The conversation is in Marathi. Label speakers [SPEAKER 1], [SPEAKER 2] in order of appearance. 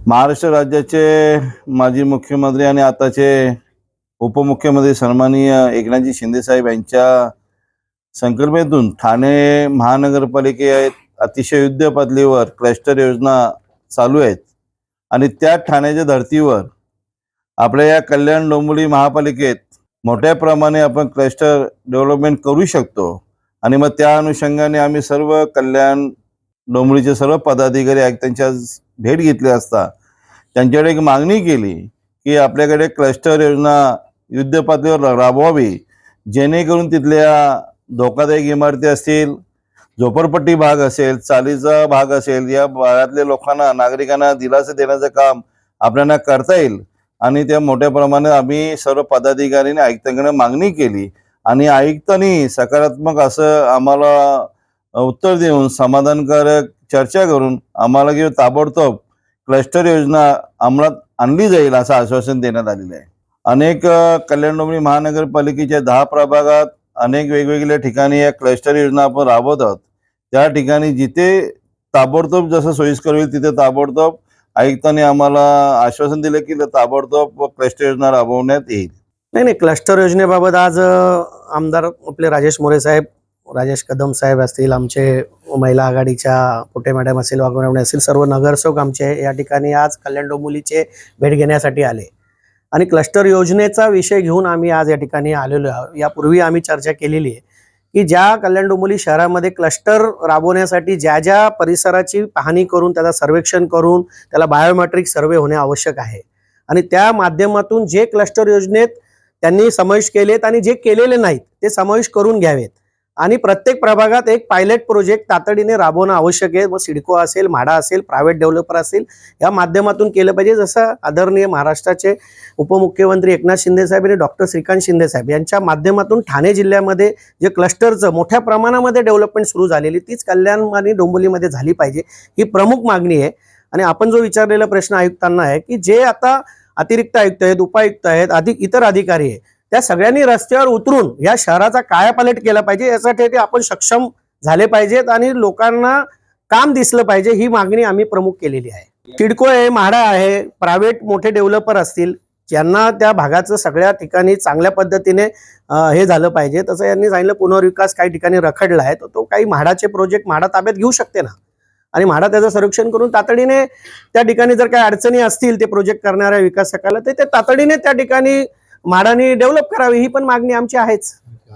[SPEAKER 1] महाराष्ट्र राज्याचे माजी मुख्यमंत्री आणि आताचे उपमुख्यमंत्री सन्माननीय एकनाथजी शिंदे साहेब यांच्या संकल्पनेतून ठाणे महानगरपालिकेत अतिशय युद्ध पातळीवर क्लस्टर योजना चालू आहेत आणि त्या ठाण्याच्या धर्तीवर आपल्या या कल्याण डोंबिवली महापालिकेत मोठ्या प्रमाणे आपण क्लस्टर डेव्हलपमेंट करू शकतो। आणि मग त्या अनुषंगाने आम्ही सर्व कल्याण डोंबिवलीचे सर्व पदाधिकारी आयुक्तांच्या भेट घेतली असता त्यांच्याकडे एक मागणी केली की आपल्याकडे क्लस्टर योजना युद्ध पातळीवर राबवावी, जेणेकरून तिथल्या धोकादायक इमारती असतील, झोपडपट्टी भाग असेल, चालीचा भाग असेल, या भागातल्या लोकांना नागरिकांना दिलासा देण्याचं काम आपल्याला करता येईल। आणि त्या मोठ्या प्रमाणात आम्ही सर्व पदाधिकाऱ्यांनी आयुक्तांकडे मागणी केली आणि आयुक्तांनी सकारात्मक असं आम्हाला उत्तर देऊन समाधानकारक चर्चा करून आम्हाला की ताबडतोब क्लस्टर योजना अंमलात आणली जाईल असं आश्वासन देण्यात आलेलं आहे। अनेक कल्याण डोंबिवली महानगरपालिकेच्या 10 प्रभागात अनेक वेगवेगळ्या ठिकाणी या क्लस्टर योजना आपण राबवत आहोत। त्या ठिकाणी जिथे ताबडतोब जसं सोयीस्कर होईल तिथे ताबडतोब आयुक्तांनी आम्हाला आश्वासन दिलं की ताबडतोब क्लस्टर योजना राबवण्यात येईल।
[SPEAKER 2] नाही, क्लस्टर योजनेबाबत आज आमदार आपले राजेश मोरे साहेब, राजेश कदम साहेब असतील, आमचे महिला आघाडीच्या पोटे मॅडम असेल, वाघमोडे असेल, सर्व नगरसेवक आमचे या ठिकाणी आज कल्याण डोंबिवलीचे भेट घेण्यासाठी आले आणि क्लस्टर योजनेचा विषय घेऊन आम्ही आज या ठिकाणी आलेलो आहोत। यापूर्वी आम्ही चर्चा केलेली आहे की ज्या कल्याण डोंबिवली शहरामध्ये क्लस्टर राबवण्यासाठी ज्या ज्या परिसराची पाहणी करून त्याचा सर्वेक्षण करून त्याला बायोमेट्रिक सर्वे होणे आवश्यक आहे आणि त्या माध्यमातून जे क्लस्टर योजनेत त्यांनी समावेश केलेत आणि जे केलेले नाहीत ते समावेश करून घ्यावेत आणि प्रत्येक प्रभागात एक पायलट प्रोजेक्ट तातडीने राबवणं आवश्यक आहे। व सिडको असेल, म्हाडा असेल, प्रायव्हेट डेव्हलपर असेल, या माध्यमातून केलं पाहिजे। जसं आदरणीय महाराष्ट्राचे उपमुख्यमंत्री एकनाथ शिंदे साहेब आणि डॉक्टर श्रीकांत शिंदे साहेब यांच्या माध्यमातून ठाणे जिल्ह्यामध्ये जे क्लस्टरचं मोठ्या प्रमाणामध्ये डेव्हलपमेंट सुरू झालेली तीच कल्याण आणि डोंबिवलीमध्ये झाली पाहिजे, ही प्रमुख मागणी आहे। आणि आपण जो विचारलेला प्रश्न आयुक्तांना आहे की जे आता अतिरिक्त आयुक्त आहेत, उपायुक्त आहेत, इतर अधिकारी आहेत, त्या सगळ्यांनी रस्त्यावर उतरून या शहराचा कायापालट केला पाहिजे। यासाठी आपण सक्षम झाले पाहिजेत आणि लोकांना काम दिसलं पाहिजे, ही मागणी आम्ही प्रमुख केलेली आहे। सिडको आहे, म्हाडा आहे, प्रायव्हेट मोठे डेव्हलपर असतील, ज्यांना त्या भागाचं सगळ्या ठिकाणी चांगल्या पद्धतीने हे झालं पाहिजे। तसं यांनी सांगितलं पुनर्विकास काही ठिकाणी रखडला आहे, तो काही म्हाडाचे प्रोजेक्ट म्हाडा ताब्यात घेऊ शकते ना आणि म्हाडा त्याचं सर्वेक्षण करून तातडीने त्या ठिकाणी जर काही अडचणी असतील ते प्रोजेक्ट करणाऱ्या विकासकाला ते तातडीने त्या ठिकाणी म्हाडाने डेव्हलप करावी, ही पण मागणी आमची आहेच।